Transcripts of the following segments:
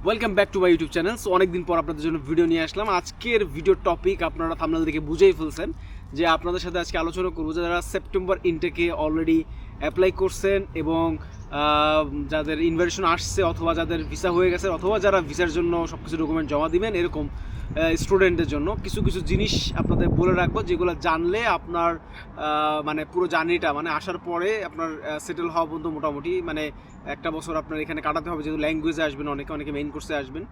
Welcome back to my YouTube channel. So অনেকদিন পর আপনাদের জন্য ভিডিও নিয়ে আসলাম। আজকের ভিডিও টপিক আপনারা থাম্বনেল দেখে বুঝেই ফেলছেন যে আপনাদের সাথে আজকে আলোচনা করবো যারা সেপ্টেম্বর ইনটেকে অলরেডি অ্যাপ্লাই করছেন এবং যাদের ইনভাইটেশন আসছে অথবা যাদের ভিসা হয়ে গেছে অথবা যারা ভিসার জন্য সব কিছু ডকুমেন্ট জমা দিবেন এরকম স্টুডেন্টদের জন্য কিছু কিছু জিনিস আপনাদের বলে রাখবো যেগুলো জানলে আপনার মানে পুরো জার্নিটা মানে আসার পরে আপনার সেটেল হওয়া পর্যন্ত মোটামুটি মানে একটা বছর আপনার এখানে কাটাতে হবে, যেহেতু ল্যাঙ্গুয়েজে আসবেন, অনেকে মেইন কোর্সে আসবেন,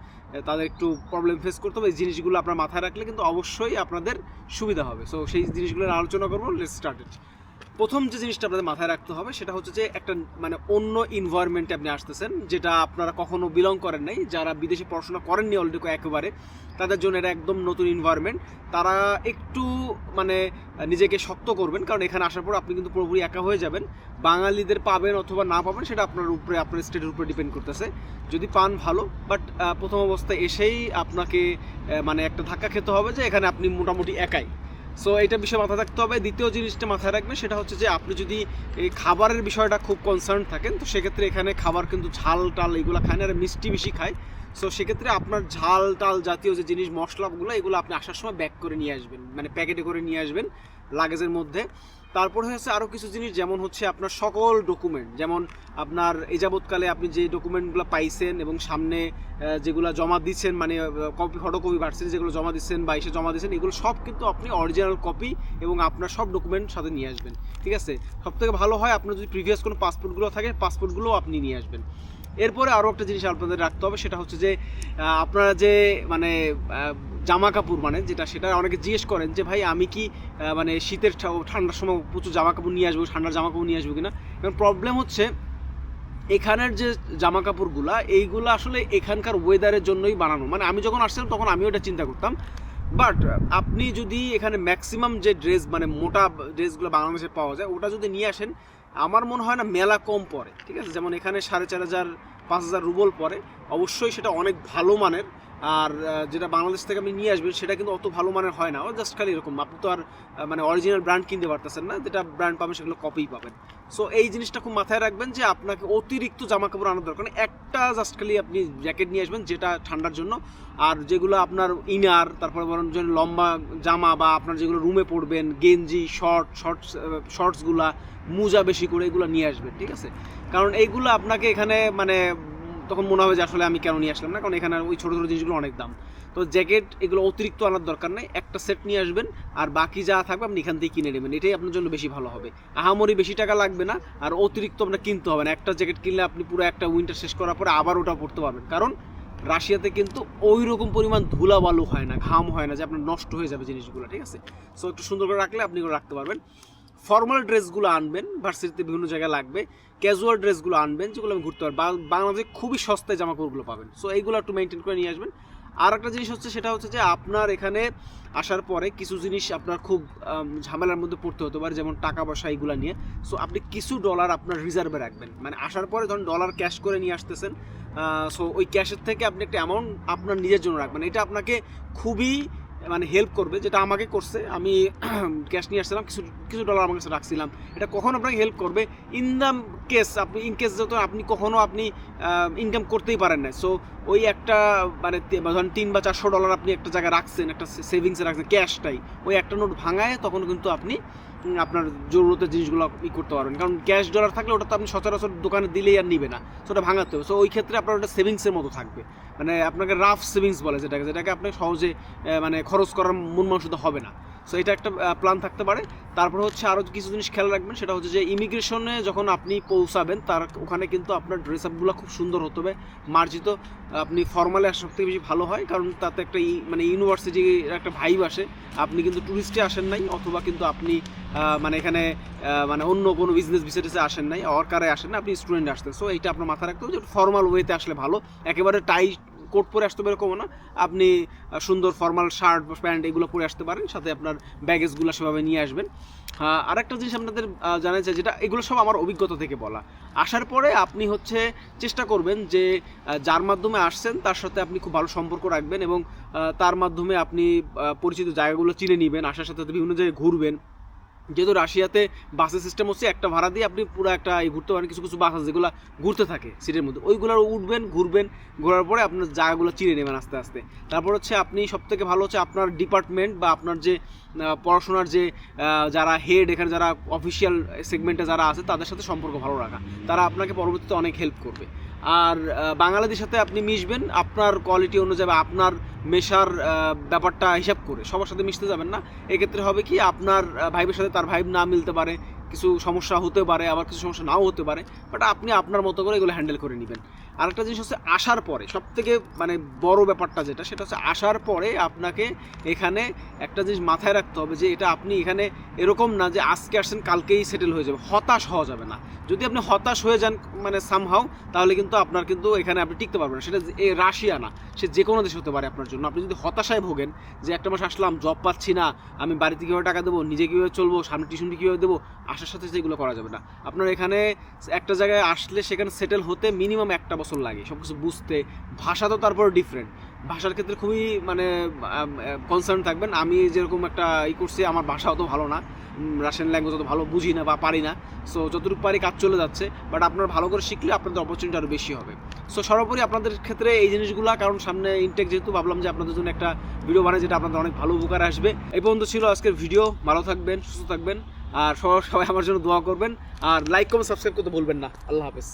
তাদের একটু প্রবলেম ফেস করতে হবে। এই জিনিসগুলো আপনার মাথায় রাখলে কিন্তু অবশ্যই আপনাদের সুবিধা হবে। সো সেই জিনিসগুলোর আলোচনা করবো। Let's start it. প্রথম যে জিনিসটা আপনাদের মাথায় রাখতে হবে সেটা হচ্ছে যে একটা মানে অন্য এনভায়রনমেন্টে আপনি আসতেছেন যেটা আপনারা কখনো বিলং করেন নাই। যারা বিদেশে পড়াশোনা করেননি অলরেডি একেবারে, তাদের জন্য এটা একদম নতুন এনভায়রনমেন্ট। তারা একটু মানে নিজেকে শক্ত করবেন, কারণ এখানে আসার পর আপনি কিন্তু পুরোপুরি একা হয়ে যাবেন। বাঙালিদের পাবেন অথবা না পাবেন সেটা আপনার উপরে, আপনার স্টেটের উপরে ডিপেন্ড করতেছে। যদি পান ভালো, বাট প্রথম অবস্থায় এসেই আপনাকে মানে একটা ধাক্কা খেতে হবে যে এখানে আপনি মোটামুটি একাই। সো এইটা বিষয়ে মাথায় রাখতে হবে। দ্বিতীয় জিনিসটা মাথায় রাখবেন সেটা হচ্ছে যে আপনি যদি এই খাবারের বিষয়টা খুব কনসার্ন থাকেন, তো সেক্ষেত্রে এখানে খাবার কিন্তু ঝাল টাল এগুলো খায় না, আর মিষ্টি বেশি খায়। সো সেক্ষেত্রে আপনার ঝাল টাল জাতীয় যে জিনিস মশলাগুলো এগুলো আপনি আসার সময় ব্যাক করে নিয়ে আসবেন, মানে প্যাকেটে করে নিয়ে আসবেন লাগেজের মধ্যে। তারপরে হচ্ছে আরও কিছু জিনিস, যেমন হচ্ছে আপনার সকল ডকুমেন্ট, যেমন আপনার এই যাবৎকালে আপনি যে ডকুমেন্টগুলো পাইছেন এবং সামনে যেগুলো জমা দিচ্ছেন, মানে কপি ফটোকপি ভার্সিটি যেগুলো জমা দিচ্ছেন বা এসে জমা দিচ্ছেন, এগুলো সব কিন্তু আপনি অরিজিনাল কপি এবং আপনার সব ডকুমেন্ট সাথে নিয়ে আসবেন। ঠিক আছে, সবথেকে ভালো হয় আপনার যদি প্রিভিয়াস কোনো পাসপোর্টগুলো থাকে পাসপোর্টগুলোও আপনি নিয়ে আসবেন। এরপরে আরও একটা জিনিস আপনাদের রাখতে হবে সেটা হচ্ছে যে আপনারা যে মানে জামা কাপড়, মানে যেটা সেটা অনেকে জিজ্ঞেস করেন যে ভাই আমি কি মানে শীতের ঠান্ডার সময় প্রচুর জামা কাপড় নিয়ে আসবো, ঠান্ডার জামা কাপড় নিয়ে আসবো কিনা। এবং প্রবলেম হচ্ছে এখানের যে জামা কাপড়গুলা এইগুলো আসলে এখানকার ওয়েদারের জন্যই বানানো। মানে আমি যখন আসছিলাম তখন আমিও এটা চিন্তা করতাম, বাট আপনি যদি এখানে ম্যাক্সিমাম যে ড্রেস মানে মোটা ড্রেসগুলো বাংলাদেশে পাওয়া যায় ওটা যদি নিয়ে আসেন, আমার মনে হয় না মেলা কম পড়ে। ঠিক আছে, যেমন এখানে 4,500 5,000 রুবল পড়ে, অবশ্যই সেটা অনেক ভালো মানের। আর যেটা বাংলাদেশ থেকে আপনি নিয়ে আসবেন সেটা কিন্তু অত ভালো মানের হয় না, ও জাস্ট খালি এরকম। আপনি তো আর মানে অরিজিনাল ব্র্যান্ড কিনতে পারতেছেন না, যেটা ব্র্যান্ড পাবেন সেগুলো কপিই পাবেন। সো এই জিনিসটা খুব মাথায় রাখবেন যে আপনাকে অতিরিক্ত জামা কাপড় আনার দরকার নেই। একটা জাস্ট খালি আপনি জ্যাকেট নিয়ে আসবেন যেটা ঠান্ডার জন্য, আর যেগুলো আপনার ইনার, তারপরে বরং লম্বা জামা বা আপনার যেগুলো রুমে পরবেন, গেঞ্জি, শর্টসগুলা, মোজা বেশি করে এগুলো নিয়ে আসবেন। ঠিক আছে, কারণ এইগুলো আপনাকে এখানে মানে তখন মনে হবে যে আসলে আমি কেন নিয়ে আসলাম না, কারণ এখানে ওই ছোটো ছোটো জিনিসগুলো অনেক দাম। তো জ্যাকেট এগুলো অতিরিক্ত আনার দরকার নেই, একটা সেট নিয়ে আসবেন আর বাকি যা থাকবে আপনি এখান থেকে কিনে নেবেন। এটাই আপনার জন্য বেশি ভালো হবে। আহামরি বেশি টাকা লাগবে না, আর অতিরিক্ত আপনার কিনতে হবে না। একটা জ্যাকেট কিনলে আপনি পুরো একটা উইন্টার শেষ করার পরে আবার ওটা পরতে পারবেন, কারণ রাশিয়াতে কিন্তু ওই রকম পরিমাণ ধুলা বালু হয় না, ঘাম হয় না যে আপনার নষ্ট হয়ে যাবে জিনিসগুলো। ঠিক আছে, সো একটু সুন্দর করে রাখলে আপনি এগুলো রাখতে পারবেন। ফর্মাল ড্রেসগুলো আনবেন, ভার্সিটিতে বিভিন্ন জায়গায় লাগবে। ক্যাজুয়াল ড্রেসগুলো আনবেন যেগুলো আমি ঘুরতে পারবো। বাংলাদেশে খুবই সস্তায় জামা কাপড়গুলো পাবেন, সো এইগুলো একটু মেনটেন করে নিয়ে আসবেন। আর একটা জিনিস হচ্ছে সেটা হচ্ছে যে আপনার এখানে আসার পরে কিছু জিনিস আপনার খুব ঝামেলার মধ্যে পড়তে হতে পারে, যেমন টাকা পয়সা এইগুলো নিয়ে। সো আপনি কিছু ডলার আপনার রিজার্ভে রাখবেন, মানে আসার পরে যখন ডলার ক্যাশ করে নিয়ে আসতেছেন, সো ওই ক্যাশের থেকে আপনি একটা অ্যামাউন্ট আপনার নিজের জন্য রাখবেন। এটা আপনাকে খুবই মানে হেল্প করবে, যেটা আমাকে করছে। আমি ক্যাশ নিয়ে আসছিলাম, কিছু কিছু ডলার আমার কাছে রাখছিলাম। এটা কখন আপনাকে হেল্প করবে ইন দ্য কেস আপনি যেহেতু আপনি কখনও আপনি ইনকাম করতেই পারেন না। সো ওই একটা মানে ধরেন $300 বা $400 আপনি একটা জায়গায় রাখছেন, একটা সেভিংসে রাখছেন ক্যাশটাই, ওই একটা নোট ভাঙায় তখন কিন্তু আপনি আপনার জরুরতের জিনিসগুলো করতে পারবেন। কারণ ক্যাশ ডলার থাকলে ওটা তো আপনি সচরাচর দোকানে দিলেই আর নিবে না, সো ওটা ভাঙাতে হবে। সো ওই ক্ষেত্রে আপনার ওটা সেভিংসের মতো থাকবে, মানে আপনাকে রাফ সেভিংস বলে যেটাকে আপনি সহজে মানে খরচ করার মন মানসিকতা হবে না। সো এটা একটা প্ল্যান থাকতে পারে। তারপর হচ্ছে আরও কিছু জিনিস খেয়াল রাখবেন, সেটা হচ্ছে যে ইমিগ্রেশনে যখন আপনি পৌঁছাবেন তার ওখানে কিন্তু আপনার ড্রেস আপগুলো খুব সুন্দর হতে হবে, মার্জিত। আপনি ফর্মালে আসা সবথেকে বেশি ভালো হয়, কারণ তাতে একটা মানে ইউনিভার্সিটির একটা ভাইব আসে। আপনি কিন্তু ট্যুরিস্টে আসেন নাই, অথবা কিন্তু আপনি মানে এখানে মানে অন্য কোনো বিজনেস ভিজিটে আসেন নাই, অর্কারে আসেন না, আপনি স্টুডেন্ট আসতেন। সো এইটা আপনার মাথায় রাখতে হবে যে ফর্মাল ওয়েতে আসলে ভালো। একেবারে টাই কোট পরে আসতে পারে কমো না, আপনি সুন্দর ফর্মাল শার্ট প্যান্ট এগুলো পরে আসতে পারেন, সাথে আপনার ব্যাগেজগুলো সেভাবে নিয়ে আসবেন। আরেকটা জিনিস আপনাদের জানা যায়, যেটা এগুলো সব আমার অভিজ্ঞতা থেকে বলা। আসার পরে আপনি হচ্ছে চেষ্টা করবেন যে যার মাধ্যমে আসছেন তার সাথে আপনি খুব ভালো সম্পর্ক রাখবেন, এবং তার মাধ্যমে আপনি পরিচিত জায়গাগুলো চিনে নেবেন, আসার সাথে বিভিন্ন জায়গায় ঘুরবেন। যেহেতু রাশিয়াতে বাসের সিস্টেম হচ্ছে একটা ভাড়া দিয়ে আপনি পুরো একটা ঘুরতে পারেন, কিছু কিছু বাস আছে যেগুলো ঘুরতে থাকে সিটের মধ্যে, ওইগুলোর উঠবেন, ঘুরবেন, ঘোরার পরে আপনার জায়গাগুলো চিনে নেবেন আস্তে আস্তে। তারপর হচ্ছে আপনি সবথেকে ভালো হচ্ছে আপনার ডিপার্টমেন্ট বা আপনার যে পড়াশোনার যে যারা হেড, এখানে যারা অফিসিয়াল সেগমেন্টে যারা আছে তাদের সাথে সম্পর্ক ভালো রাখা, তারা আপনাকে পরবর্তীতে অনেক হেল্প করবে। আর বাঙালিদের সাথে আপনি মিশবেন আপনার কোয়ালিটি অনুযায়ী, আপনার মেশার ব্যাপারটা হিসাব করে, সবার সাথে মিশতে যাবেন না। এক্ষেত্রে হবে কি আপনার ভাইবের সাথে তার ভাইব না মিলতে পারে, কিছু সমস্যা হতে পারে, আবার কিছু সমস্যা নাও হতে পারে, বাট আপনি আপনার মতো করে এগুলো হ্যান্ডেল করে নেবেন। আরেকটা জিনিস হচ্ছে আসার পরে সবথেকে মানে বড় ব্যাপারটা যেটা, সেটা হচ্ছে আসার পরে আপনাকে এখানে একটা জিনিস মাথায় রাখতে হবে যে এটা আপনি এখানে এরকম না যে আজকে আসছেন কালকেই সেটেল হয়ে যাবে, হতাশ হওয়া যাবে না। যদি আপনি হতাশ হয়ে যান মানে সামহাও, তাহলে কিন্তু আপনার কিন্তু এখানে আপনি টিকতে পারবেন না। সেটা রাশিয়া না, সে যে কোনো দেশ হতে পারে আপনার জন্য। আপনি যদি হতাশায় ভোগেন যে একটা মাস আসলাম, জব পাচ্ছি না, আমি বাড়িতে কীভাবে টাকা দেবো, নিজে কীভাবে চলবো, সামনে টিউশনটি কীভাবে দেবো, আসার সাথে সেগুলো করা যাবে না। আপনার এখানে একটা জায়গায় আসলে সেখানে সেটেল হতে মিনিমাম 1 বছর লাগে, সব কিছু বুঝতে। ভাষা তো তারপর ডিফারেন্ট, ভাষার ক্ষেত্রে খুবই মানে কনসার্ন থাকবেন। আমি যেরকম একটা করছি, আমার ভাষা অত ভালো না, রাশিয়ান ল্যাঙ্গুয়েজ অত ভালো বুঝি না বা পারি না, সো যতটুকু পারি কাজ চলে যাচ্ছে। বাট আপনার ভালো করে শিখলে আপনাদের অপরচুনিটি আরও বেশি হবে। সো সর্বোপরি আপনাদের ক্ষেত্রে এই জিনিসগুলো, কারণ সামনে ইনটেক যেহেতু, ভাবলাম যে আপনাদের জন্য একটা ভিডিও বানাই যেটা আপনাদের অনেক ভালো উপকার আসবে। এই পর্যন্ত ছিল আজকের ভিডিও। ভালো থাকবেন, সুস্থ থাকবেন, আর সবাই আমার জন্য দোয়া করবেন, আর লাইক কমেন্ট সাবস্ক্রাইব করতে ভুলবেন না। আল্লাহ হাফেজ।